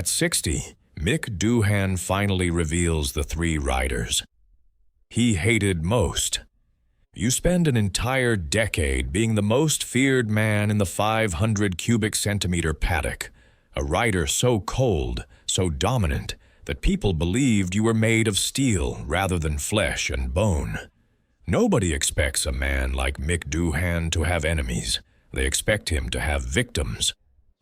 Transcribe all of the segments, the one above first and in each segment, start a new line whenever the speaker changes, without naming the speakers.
At 60, Mick Doohan finally reveals the three riders he hated most. You spend an entire decade being the most feared man in the 500 cubic centimeter paddock, a rider so cold, so dominant, that people believed you were made of steel rather than flesh and bone. Nobody expects a man like Mick Doohan to have enemies. They expect him to have victims.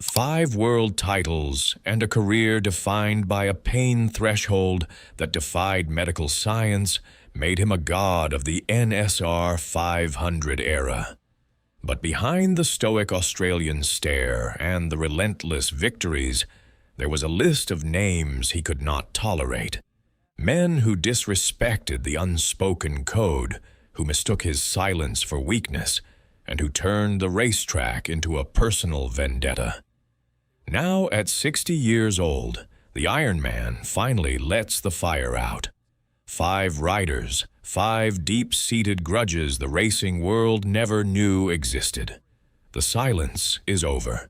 5 world titles and a career defined by a pain threshold that defied medical science made him a god of the NSR 500 era. But behind the stoic Australian stare and the relentless victories, there was a list of names he could not tolerate. Men who disrespected the unspoken code, who mistook his silence for weakness, and who turned the racetrack into a personal vendetta. Now, at 60 years old, the Iron Man finally lets the fire out. 5 riders, 5 deep-seated grudges the racing world never knew existed. The silence is over.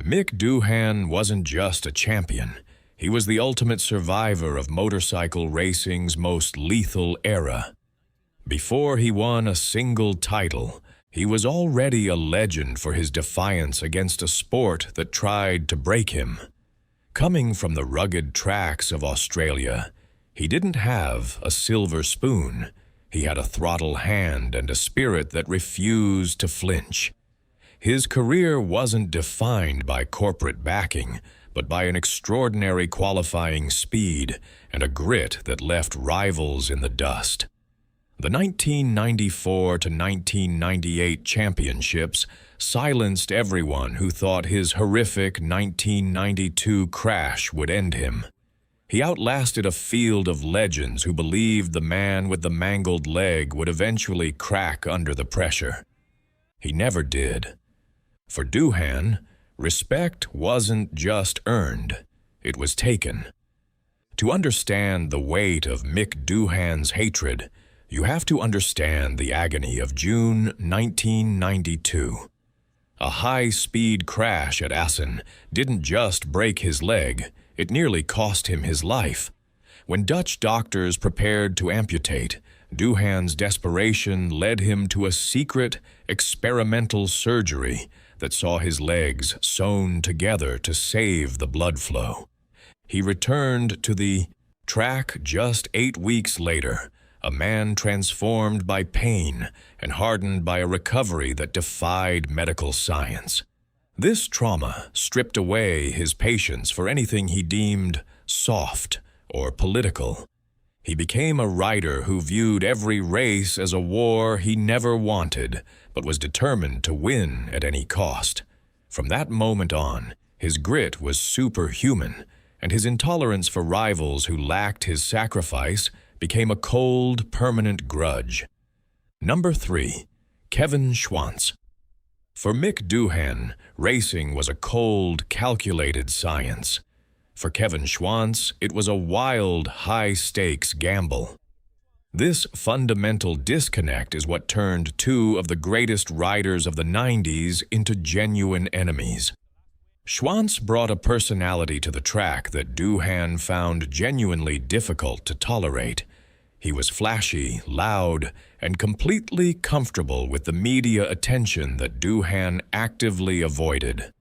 Mick Doohan wasn't just a champion. He was the ultimate survivor of motorcycle racing's most lethal era. Before he won a single title, he was already a legend for his defiance against a sport that tried to break him. Coming from the rugged tracks of Australia, he didn't have a silver spoon. He had a throttle hand and a spirit that refused to flinch. His career wasn't defined by corporate backing, but by an extraordinary qualifying speed and a grit that left rivals in the dust. The 1994 to 1998 championships silenced everyone who thought his horrific 1992 crash would end him. He outlasted a field of legends who believed the man with the mangled leg would eventually crack under the pressure. He never did. For Doohan, respect wasn't just earned, it was taken. To understand the weight of Mick Doohan's hatred, you have to understand the agony of June 1992. A high-speed crash at Assen didn't just break his leg, it nearly cost him his life. When Dutch doctors prepared to amputate, Doohan's desperation led him to a secret, experimental surgery that saw his legs sewn together to save the blood flow. He returned to the track just 8 weeks later, a man transformed by pain and hardened by a recovery that defied medical science. This trauma stripped away his patience for anything he deemed soft or political. He became a rider who viewed every race as a war he never wanted, but was determined to win at any cost. From that moment on, his grit was superhuman, and his intolerance for rivals who lacked his sacrifice became a cold, permanent grudge. Number 3. Kevin Schwantz. For Mick Doohan, racing was a cold, calculated science. For Kevin Schwantz, it was a wild, high-stakes gamble. This fundamental disconnect is what turned 2 of the greatest riders of the 90s into genuine enemies. Schwantz brought a personality to the track that Doohan found genuinely difficult to tolerate. He was flashy, loud, and completely comfortable with the media attention that Doohan actively avoided.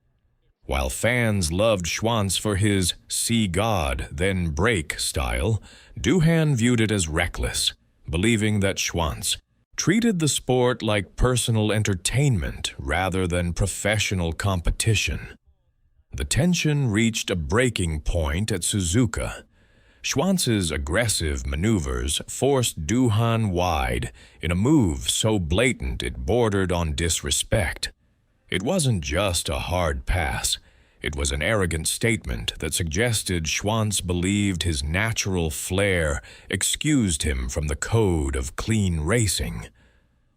While fans loved Schwantz for his see God, then break style, Doohan viewed it as reckless, believing that Schwantz treated the sport like personal entertainment rather than professional competition. The tension reached a breaking point at Suzuka. Schwantz's aggressive maneuvers forced Doohan wide in a move so blatant it bordered on disrespect. It wasn't just a hard pass. It was an arrogant statement that suggested Schwantz believed his natural flair excused him from the code of clean racing.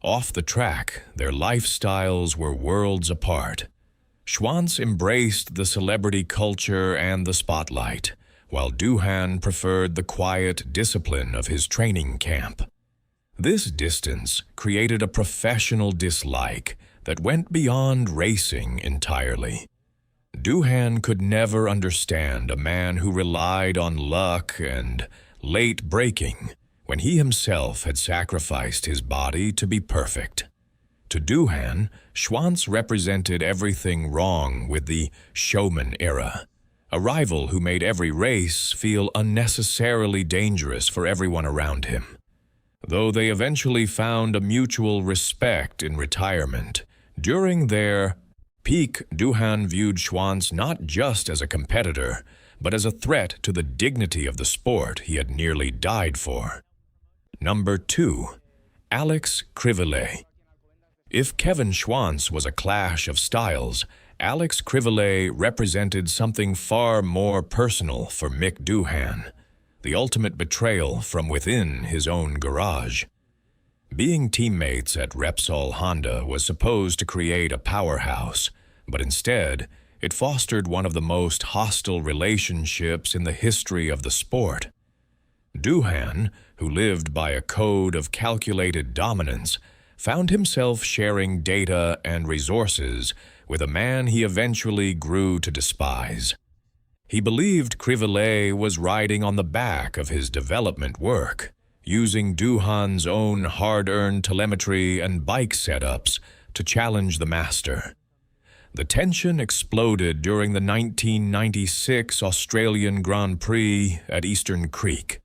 Off the track, their lifestyles were worlds apart. Schwantz embraced the celebrity culture and the spotlight, while Doohan preferred the quiet discipline of his training camp. This distance created a professional dislike that went beyond racing entirely. Doohan could never understand a man who relied on luck and late breaking when he himself had sacrificed his body to be perfect. To Doohan, Schwantz represented everything wrong with the showman era, a rival who made every race feel unnecessarily dangerous for everyone around him. Though they eventually found a mutual respect in retirement, during their peak, Doohan viewed Schwantz not just as a competitor, but as a threat to the dignity of the sport he had nearly died for. Number 2. Alex Crivillé. If Kevin Schwantz was a clash of styles, Alex Crivillé represented something far more personal for Mick Doohan, the ultimate betrayal from within his own garage. Being teammates at Repsol Honda was supposed to create a powerhouse, but instead, it fostered one of the most hostile relationships in the history of the sport. Doohan, who lived by a code of calculated dominance, found himself sharing data and resources with a man he eventually grew to despise. He believed Crivillé was riding on the back of his development work, using Doohan's own hard-earned telemetry and bike setups to challenge the master. The tension exploded during the 1996 Australian Grand Prix at Eastern Creek.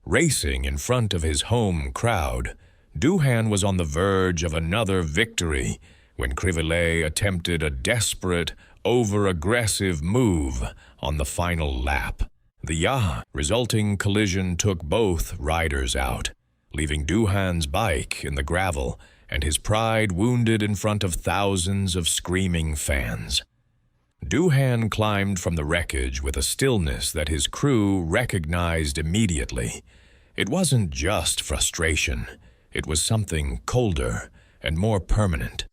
Racing in front of his home crowd, Doohan was on the verge of another victory when Crivillé attempted a desperate, over-aggressive move on the final lap. The resulting collision took both riders out, leaving Doohan's bike in the gravel and his pride wounded in front of thousands of screaming fans. Doohan climbed from the wreckage with a stillness that his crew recognized immediately. It wasn't just frustration, it was something colder and more permanent.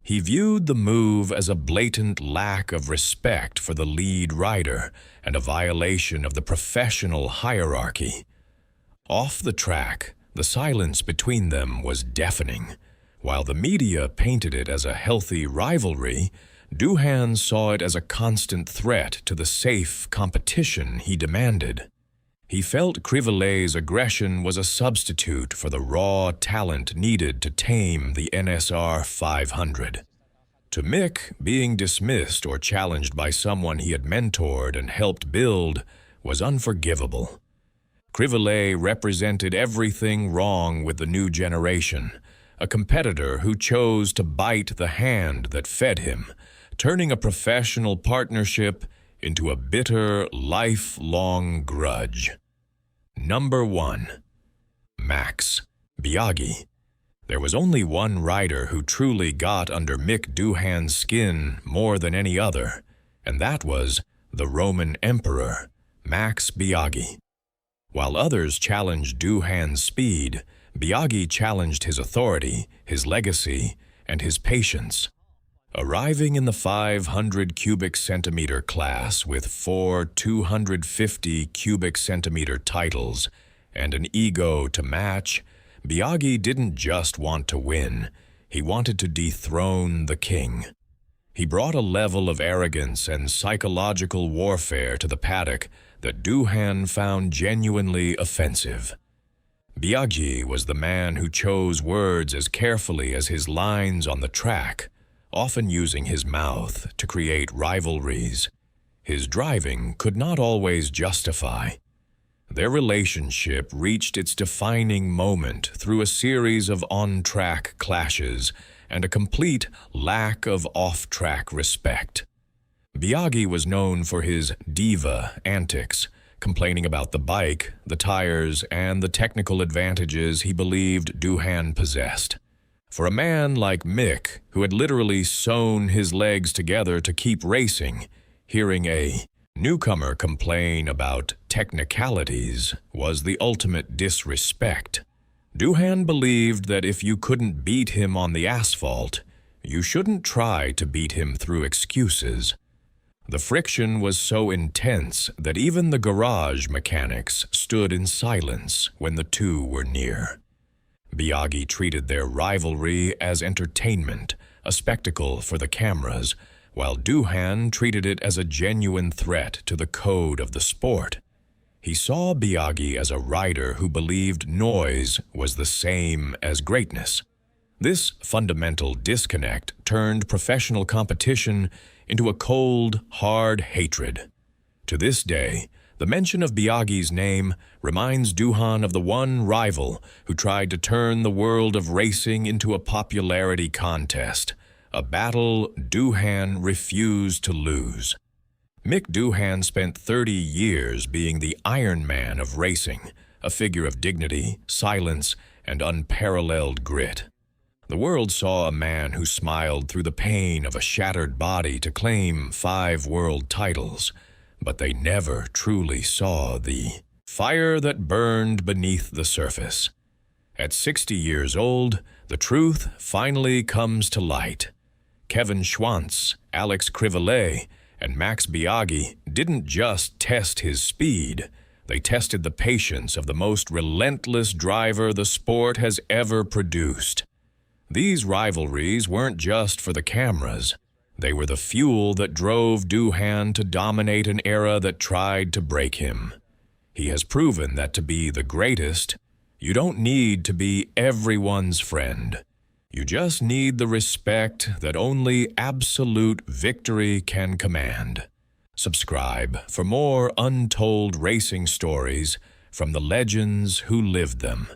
He viewed the move as a blatant lack of respect for the lead rider and a violation of the professional hierarchy. Off the track, the silence between them was deafening. While the media painted it as a healthy rivalry, Doohan saw it as a constant threat to the safe competition he demanded. He felt Crivillé's aggression was a substitute for the raw talent needed to tame the NSR 500. To Mick, being dismissed or challenged by someone he had mentored and helped build was unforgivable. Crivillé represented everything wrong with the new generation, a competitor who chose to bite the hand that fed him, turning a professional partnership into a bitter, lifelong grudge. Number 1. Max Biaggi. There was only one rider who truly got under Mick Doohan's skin more than any other, and that was the Roman Emperor, Max Biaggi. While others challenged Doohan's speed, Biaggi challenged his authority, his legacy, and his patience. Arriving in the 500 cubic centimeter class with 4 250 cubic centimeter titles and an ego to match, Biaggi didn't just want to win, he wanted to dethrone the king. He brought a level of arrogance and psychological warfare to the paddock that Doohan found genuinely offensive. Biaggi was the man who chose words as carefully as his lines on the track, often using his mouth to create rivalries. His driving could not always justify. Their relationship reached its defining moment through a series of on-track clashes and a complete lack of off-track respect. Biaggi was known for his diva antics, complaining about the bike, the tires, and the technical advantages he believed Doohan possessed. For a man like Mick, who had literally sewn his legs together to keep racing, hearing a newcomer complain about technicalities was the ultimate disrespect. Doohan believed that if you couldn't beat him on the asphalt, you shouldn't try to beat him through excuses. The friction was so intense that even the garage mechanics stood in silence when the two were near. Biaggi treated their rivalry as entertainment, a spectacle for the cameras, while Doohan treated it as a genuine threat to the code of the sport. He saw Biaggi as a rider who believed noise was the same as greatness. This fundamental disconnect turned professional competition into a cold, hard hatred. To this day, the mention of Biaggi's name reminds Doohan of the one rival who tried to turn the world of racing into a popularity contest, a battle Doohan refused to lose. Mick Doohan spent 30 years being the Iron Man of racing, a figure of dignity, silence, and unparalleled grit. The world saw a man who smiled through the pain of a shattered body to claim 5 world titles, but they never truly saw the fire that burned beneath the surface. At 60 years old, the truth finally comes to light. Kevin Schwantz, Crivillé, and Max Biaggi didn't just test his speed, they tested the patience of the most relentless driver the sport has ever produced. These rivalries weren't just for the cameras. They were the fuel that drove Doohan to dominate an era that tried to break him. He has proven that to be the greatest, you don't need to be everyone's friend. You just need the respect that only absolute victory can command. Subscribe for more untold racing stories from the legends who lived them.